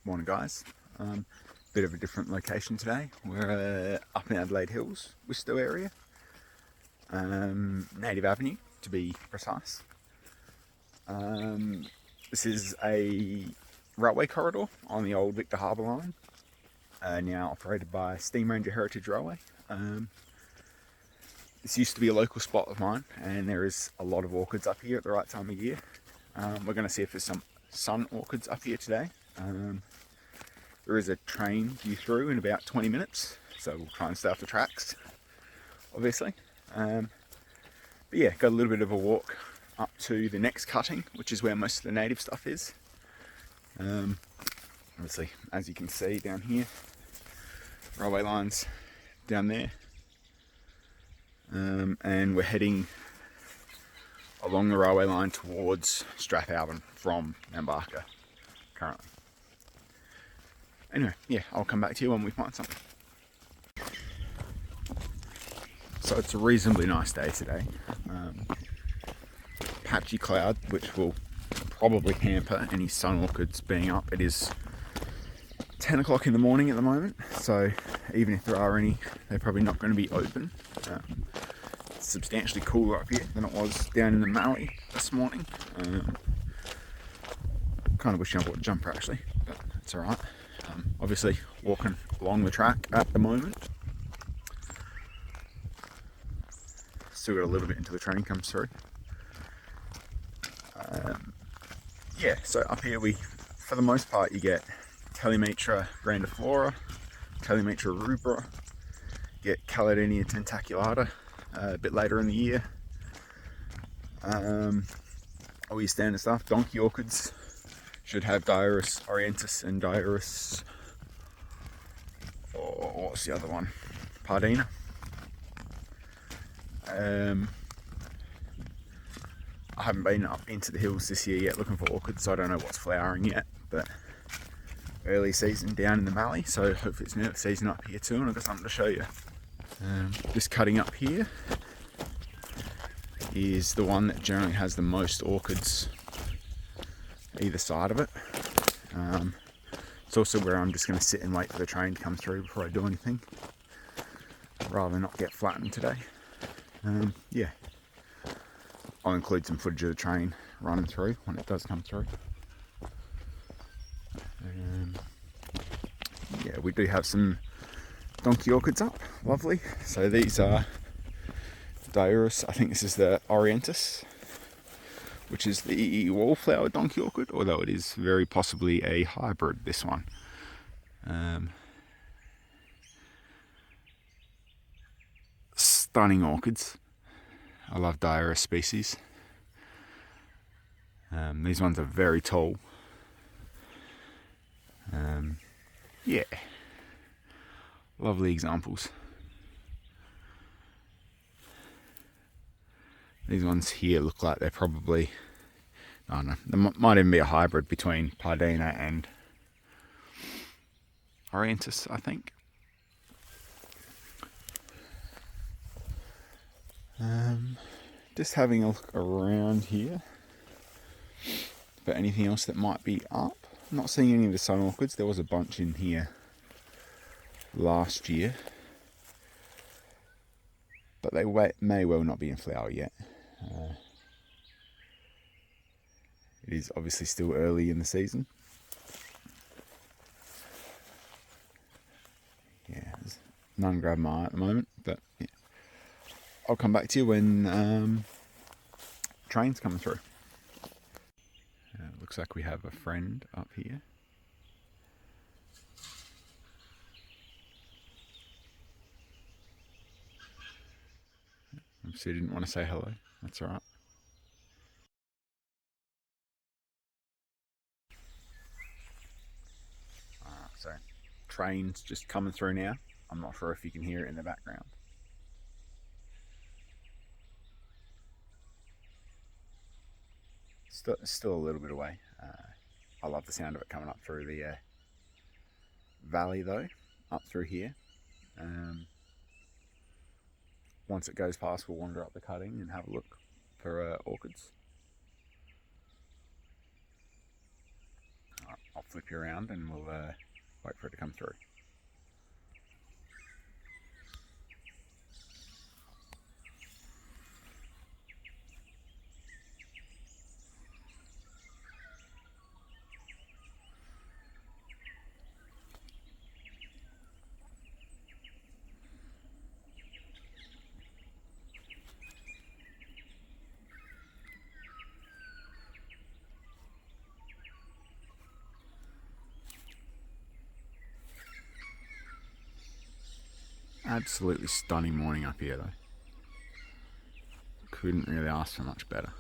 Morning guys, bit of a different location today. We're up in Adelaide Hills, Wistow area, Native Avenue to be precise. This is a railway corridor on the old Victor Harbour line, now operated by Steam Ranger Heritage Railway. This used to be a local spot of mine, and there is a lot of orchids up here at the right time of year. We're going to see if there's some Sun Orchids up here today. There is a train due through in about 20 minutes, so we'll try and stay off the tracks, obviously. But yeah, got a little bit of a walk up to the next cutting, which is where most of the native stuff is. Obviously, as you can see down here, railway lines down there. And we're heading along the railway line towards Strathalbyn from Mount Barker currently. Anyway, yeah, I'll come back to you when we find something. So it's a reasonably nice day today. Patchy cloud, which will probably hamper any sun orchids being up. It is 10 o'clock in the morning at the moment, so even if there are any, they're probably not going to be open. It's substantially cooler up here than it was down in the Mallee this morning. Kind of wish I bought a jumper actually, but it's alright. Obviously walking along the track at the moment. Still got a little bit until the train comes through. Yeah, so up here for the most part, you get Thelymitra grandiflora, Thelymitra rubra, get Caladenia tentaculata a bit later in the year. All your standard stuff. Donkey orchids should have Diuris orientis and Diuris, or what's the other one? Pardina. I haven't been up into the hills this year yet looking for orchids, so I don't know what's flowering yet, but early season down in the Mallee, so hopefully it's near season up here too, and I've got something to show you. This cutting up here is the one that generally has the most orchids either side of it. It's also where I'm just going to sit and wait for the train to come through before I do anything. I'd rather not get flattened today. Yeah, I'll include some footage of the train running through when it does come through. Yeah, we do have some donkey orchids up, lovely. So these are Diuris, I think this is the orientis, which is the wallflower donkey orchid, although it is very possibly a hybrid, this one. Stunning orchids. I love Diuris species. These ones are very tall. Yeah, lovely examples. These ones here look like they're probably, I don't know, there might even be a hybrid between pardina and orientis, I think. Just having a look around here for anything else that might be up. I'm not seeing any of the sun orchids. There was a bunch in here last year, but they may well not be in flower yet. It is obviously still early in the season. Yeah, there's none grab my eye at the moment, but yeah. I'll come back to you when trains coming through. Looks like we have a friend up here. Obviously didn't want to say hello, that's alright. So trains just coming through now. I'm not sure if you can hear it in the background. Still a little bit away. I love the sound of it coming up through the valley though, up through here. Once it goes past, we'll wander up the cutting and have a look for orchids. I'll flip you around and we'll wait for it to come through. Absolutely stunning morning up here though. Couldn't really ask for much better.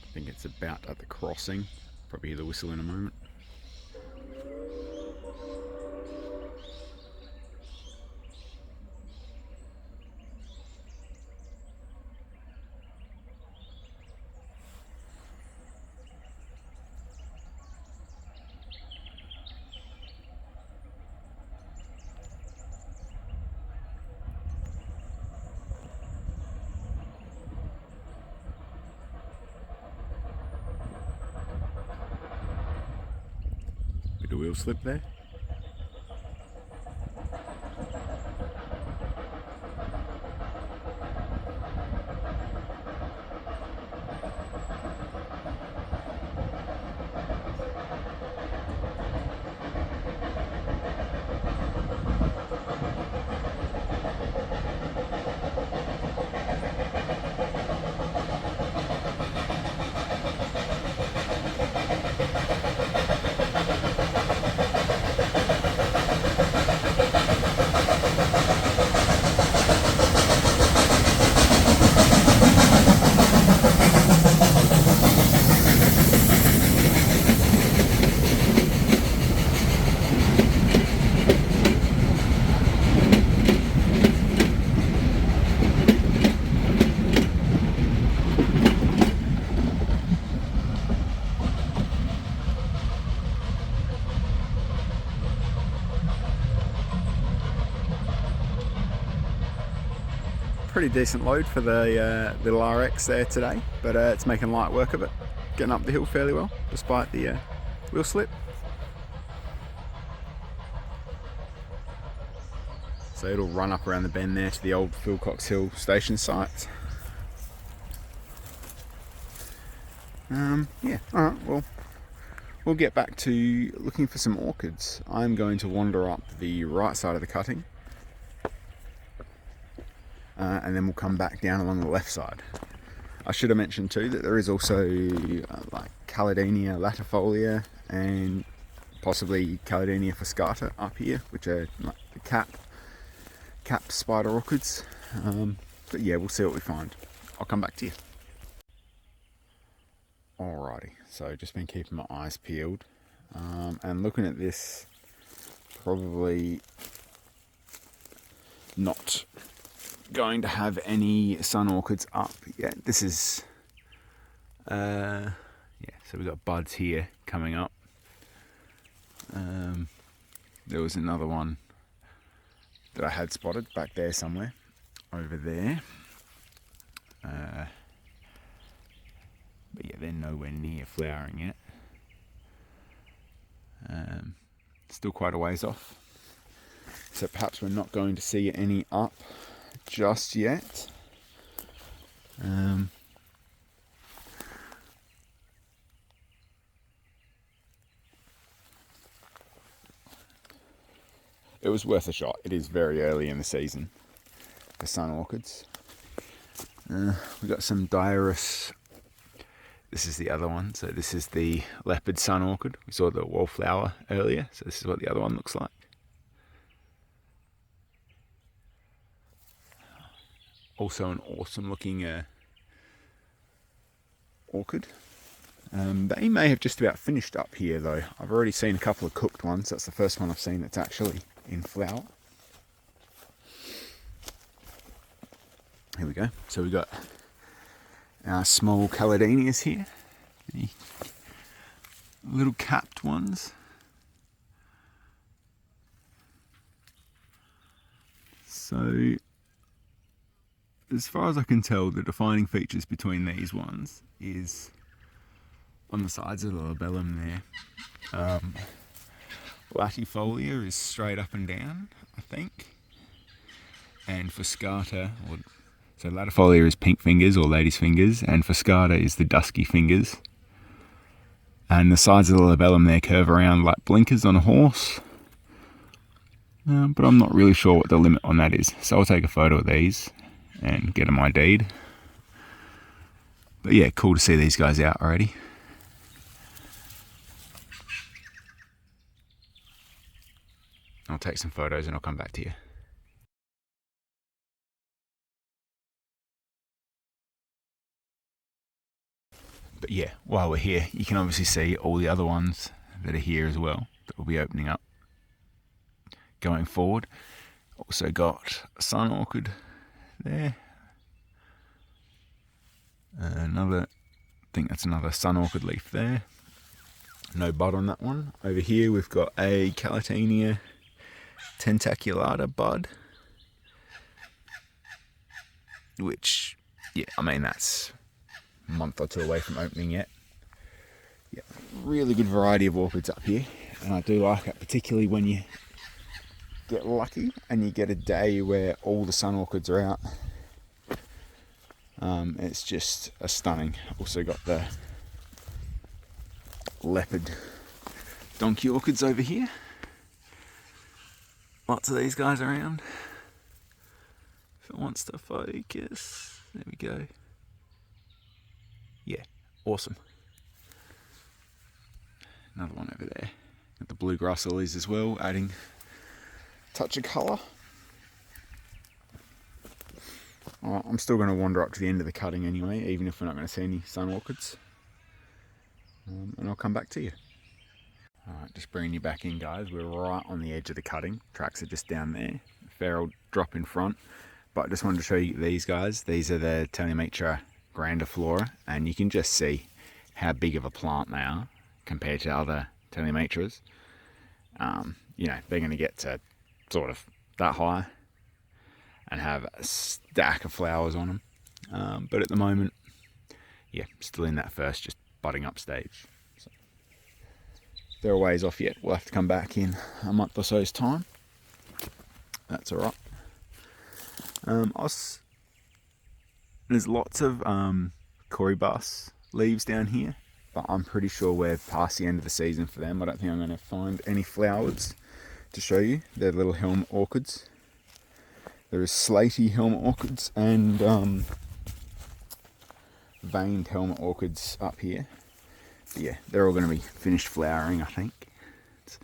I think it's about at the crossing. Probably hear the whistle in a moment. Bit of wheel slip there. Pretty decent load for the little RX there today, but it's making light work of it. Getting up the hill fairly well, despite the wheel slip. So it'll run up around the bend there to the old Philcox Hill station site. Yeah, alright, well, we'll get back to looking for some orchids. I'm going to wander up the right side of the cutting. And then we'll come back down along the left side. I should have mentioned too that there is also like Caladenia, latifolia, and possibly Caladenia fucscata up here, which are like the cap spider orchids. But yeah, we'll see what we find. I'll come back to you. Alrighty, so just been keeping my eyes peeled and looking at this. Probably not going to have any sun orchids up yet. This is yeah, so we've got buds here coming up. There was another one that I had spotted back there somewhere, over there. But yeah, they're nowhere near flowering yet. Still quite a ways off. So perhaps we're not going to see any up just yet. It was worth a shot. It is very early in the season for sun orchids. We've got some Diuris. This is the other one. So this is the leopard sun orchid. We saw the wallflower earlier. So this is what the other one looks like. Also an awesome looking orchid. They may have just about finished up here though. I've already seen a couple of cooked ones. That's the first one I've seen that's actually in flower. Here we go. So we've got our small Caladenias here. The little capped ones. So as far as I can tell, the defining features between these ones is on the sides of the labellum there. Latifolia is straight up and down, I think. And fucscata, so latifolia is pink fingers or lady's fingers, and fucscata is the dusky fingers. And the sides of the labellum there curve around like blinkers on a horse. But I'm not really sure what the limit on that is. So I'll take a photo of these and get them ID'd. But yeah, cool to see these guys out already. I'll take some photos and I'll come back to you. But yeah, while we're here, you can obviously see all the other ones that are here as well that will be opening up going forward. Also got a sun orchid there. I think that's another sun orchid leaf there. No bud on that one. Over here we've got a Caladenia tentaculata bud, which, yeah, I mean that's a month or two away from opening yet. Yeah, really good variety of orchids up here, and I do like it, particularly when you get lucky and you get a day where all the sun orchids are out. It's just a stunning. Also got the leopard donkey orchids over here. Lots of these guys around. If it wants to focus, there we go. Yeah, awesome. Another one over there. Got the bluegrass lilies as well, adding a touch of colour. Alright, I'm still going to wander up to the end of the cutting anyway, even if we're not going to see any sun orchids. And I'll come back to you. Alright, just bringing you back in, guys. We're right on the edge of the cutting. Tracks are just down there. Feral drop in front. But I just wanted to show you these guys. These are the Thelymitra grandiflora, and you can just see how big of a plant they are compared to other Thelymytras. You know, they're going to get to sort of that high and have a stack of flowers on them. But at the moment, yeah, still in that first just budding up stage. So they're a ways off yet. We'll have to come back in a month or so's time. That's alright. There's lots of corybus leaves down here, but I'm pretty sure we're past the end of the season for them. I don't think I'm going to find any flowers to show you. They're little helmet orchids. There is slaty helmet orchids and veined helmet orchids up here. But yeah, they're all going to be finished flowering, I think. It's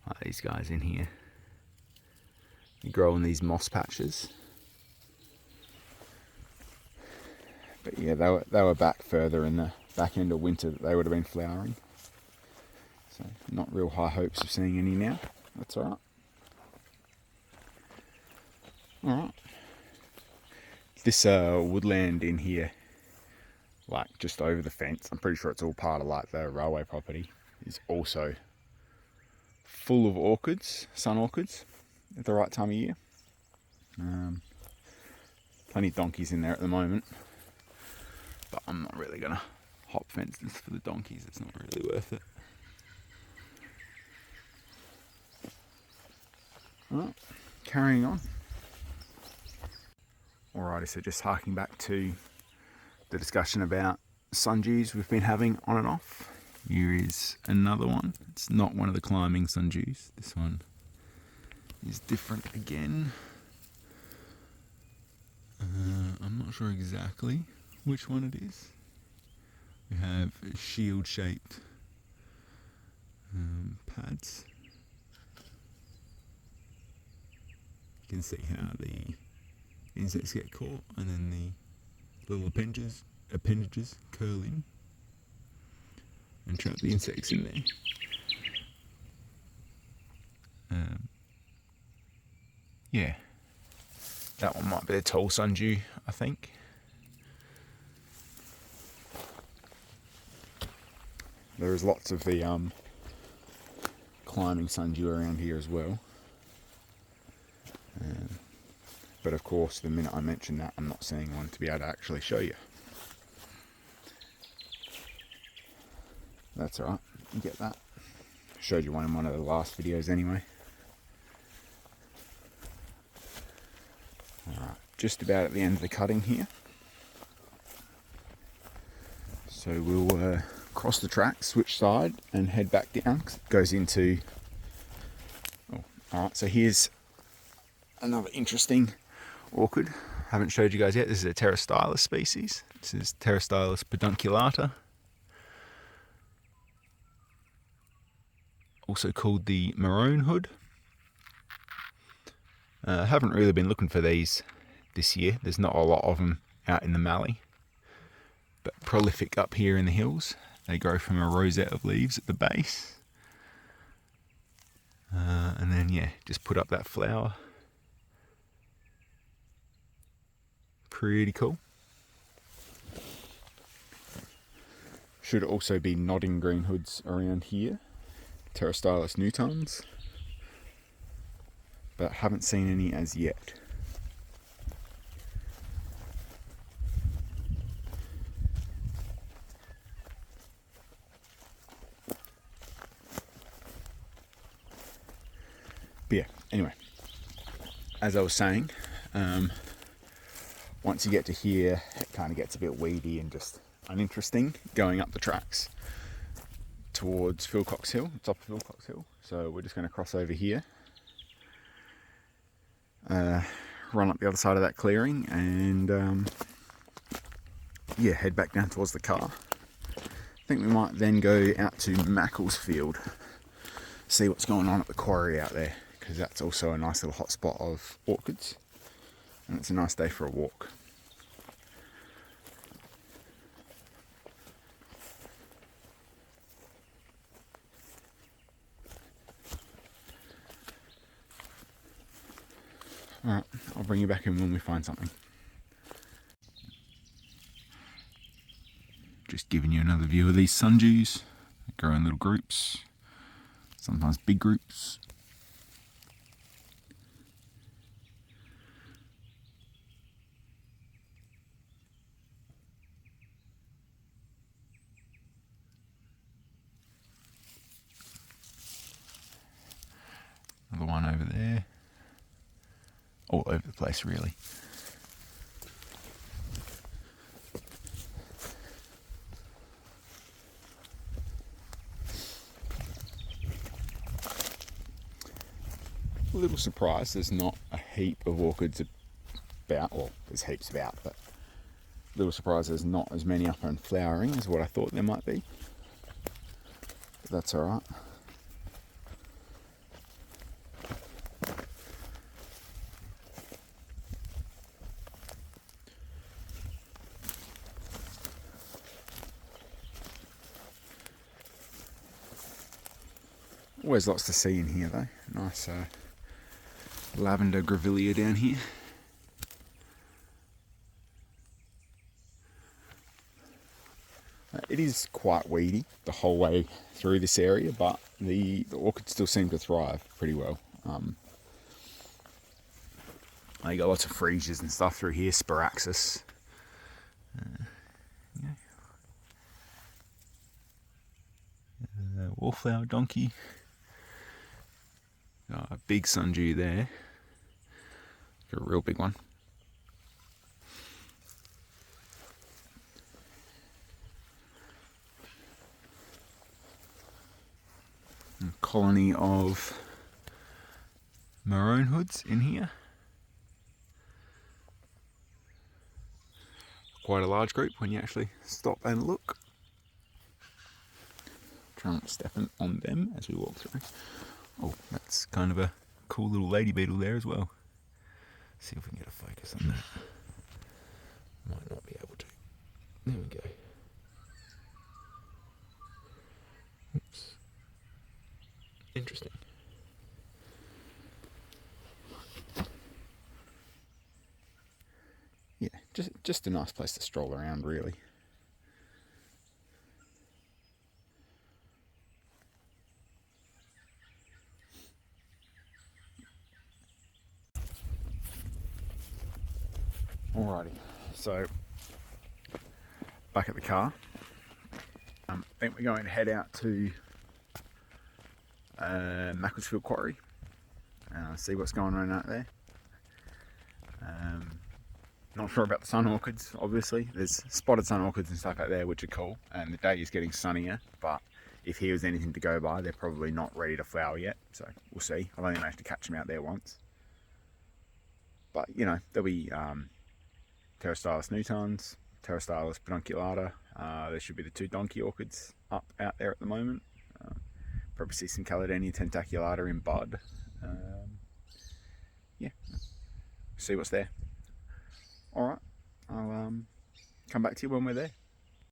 like these guys in here. You grow in these moss patches. But yeah, they were back further in the back end of winter that they would have been flowering. So not real high hopes of seeing any now. That's alright. Alright. This woodland in here, like just over the fence, I'm pretty sure it's all part of like the railway property, is also full of orchids, sun orchids, at the right time of year. Plenty of donkeys in there at the moment, but I'm not really going to hop fences for the donkeys, it's not really worth it. Alright, carrying on. Alrighty, so just harking back to the discussion about sundews we've been having on and off. Here is another one. It's not one of the climbing sundews. This one is different again. I'm not sure exactly which one it is. We have shield-shaped pads. You can see how the insects get caught, and then the little appendages curl in and trap the insects in there. Yeah, that one might be a tall sundew, I think. There's lots of the climbing sundew around here as well. But of course, the minute I mention that, I'm not seeing one to be able to actually show you. That's alright, you get that. Showed you one in one of the last videos anyway. Alright, just about at the end of the cutting here. So we'll cross the track, switch side, and head back down. It goes into... Oh, alright, so here's another interesting orchid. Haven't showed you guys yet. This is a Pterostylis species. This is Pterostylis pedunculata, also called the maroon hood. Haven't really been looking for these this year. There's not a lot of them out in the mallee, but prolific up here in the hills. They grow from a rosette of leaves at the base, and then yeah, just put up that flower. Pretty cool. Should also be nodding green hoods around here, Pterostylis nutans, but haven't seen any as yet. But yeah, anyway, as I was saying, once you get to here, it kind of gets a bit weedy and just uninteresting going up the tracks towards Philcox Hill, top of Philcox Hill. So we're just going to cross over here, run up the other side of that clearing, and yeah, head back down towards the car. I think we might then go out to Macclesfield, see what's going on at the quarry out there, because that's also a nice little hotspot of orchids. And it's a nice day for a walk. Alright, I'll bring you back in when we find something. Just giving you another view of these sundews. They grow in little groups, sometimes big groups. Another one over there. All over the place, really. A little surprised there's not a heap of orchids about. Well, there's heaps about, but a little surprised there's not as many up and flowering as what I thought there might be. But that's alright. Always lots to see in here though. Nice lavender grevillea down here. It is quite weedy the whole way through this area, but the orchids still seem to thrive pretty well. You got lots of freesias and stuff through here, Spiraxis. Wallflower donkey. A big sundew there. A real big one. A colony of Murraylands in here. Quite a large group when you actually stop and look. Try not to step on them as we walk through. Oh, that's kind of a cool little lady beetle there as well. See if we can get a focus on that. Might not be able to. There we go. Oops. Interesting. Yeah, just a nice place to stroll around, really. Alrighty, so back at the car. I think we're going to head out to Macclesfield Quarry and see what's going on out there. Not sure about the sun orchids, obviously. There's spotted sun orchids and stuff out there which are cool, and the day is getting sunnier, but if here was anything to go by, they're probably not ready to flower yet, so we'll see. I've only managed to catch them out there once. But, you know, there'll be Pterostylis nutans, Pterostylis pedunculata. There should be the two donkey orchids up out there at the moment. Probably see some Caladenia tentaculata in bud. Yeah, see what's there. Alright, I'll come back to you when we're there.